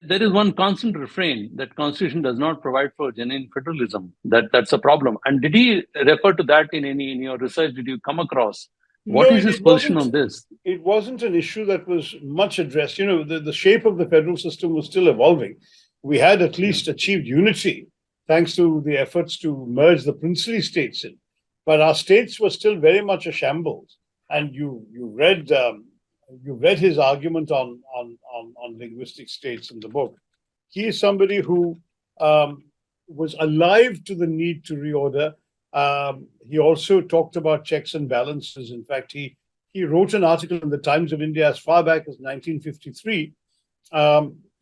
there is one constant refrain that Constitution does not provide for genuine federalism. That's a problem. And did he refer to that in your research? Did you come across what No, is his it position wasn't. on this? It wasn't an issue that was much addressed. The shape of the federal system was still evolving. We had at Yeah. least achieved unity thanks to the efforts to merge the princely states in, but our states were still very much a shambles. And you read his argument on linguistic states in the book. He is somebody who was alive to the need to reorder. He also talked about checks and balances. In fact, he wrote an article in the Times of India as far back as 1953.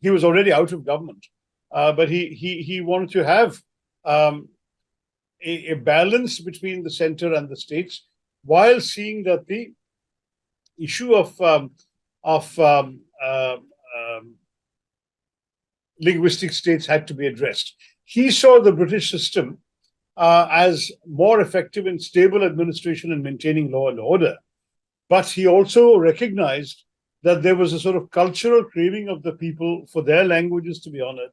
He was already out of government, but he wanted to have a balance between the center and the states, while seeing that the issue of linguistic states had to be addressed. He saw the British system as more effective in stable administration and maintaining law and order. But he also recognized that there was a sort of cultural craving of the people for their languages to be honored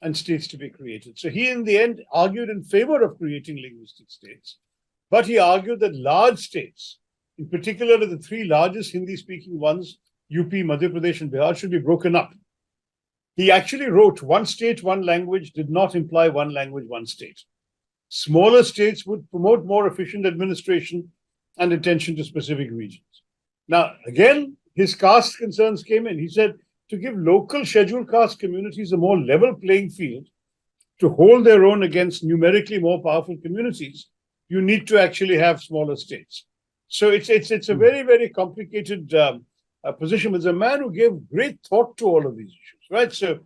and states to be created. So he, in the end, argued in favor of creating linguistic states. But he argued that large states, in particular the three largest Hindi-speaking ones, UP, Madhya Pradesh, and Bihar, should be broken up. He actually wrote, one state, one language did not imply one language, one state. Smaller states would promote more efficient administration and attention to specific regions. Now, again, his caste concerns came in. He said, to give local scheduled caste communities a more level playing field to hold their own against numerically more powerful communities, you need to actually have smaller states. So it's a very, very complicated position. But a man who gave great thought to all of these issues, right? So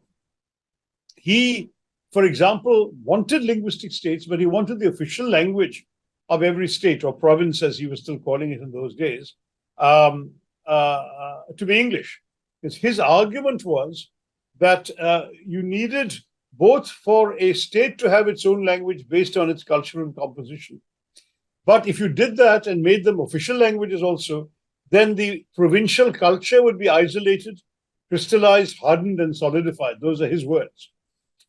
he, for example, wanted linguistic states, but he wanted the official language of every state or province, as he was still calling it in those days, to be English. Because his argument was that you needed both for a state to have its own language based on its cultural composition. But if you did that and made them official languages also, then the provincial culture would be isolated, crystallized, hardened, and solidified. Those are his words.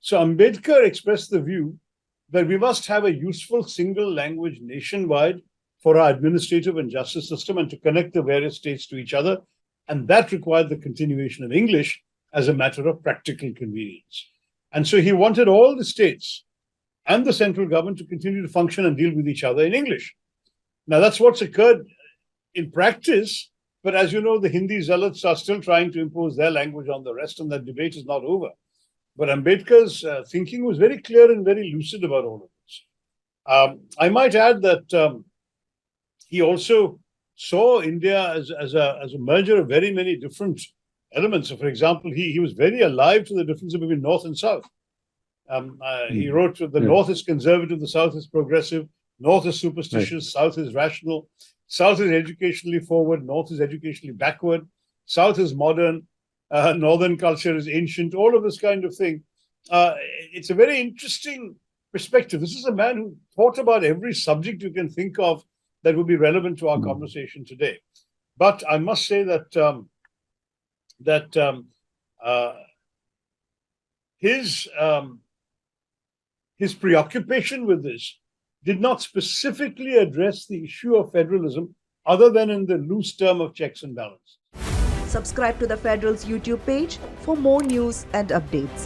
So Ambedkar expressed the view that we must have a useful single language nationwide for our administrative and justice system and to connect the various states to each other. And that required the continuation of English as a matter of practical convenience. And so he wanted all the states and the central government to continue to function and deal with each other in English. Now, that's what's occurred in practice. But as you know, the Hindi zealots are still trying to impose their language on the rest, and that debate is not over. But Ambedkar's thinking was very clear and very lucid about all of this. I might add that he also saw India as a merger of very many different elements. So, for example, he was very alive to the differences between North and South. He wrote, the North is conservative, the South is progressive, North is superstitious, South is rational, South is educationally forward, North is educationally backward, South is modern, Northern culture is ancient, all of this kind of thing. It's a very interesting perspective. This is a man who thought about every subject you can think of that would be relevant to our conversation today. But I must say that his preoccupation with this did not specifically address the issue of federalism other than in the loose term of checks and balances. Subscribe to the Federal's YouTube page for more news and updates.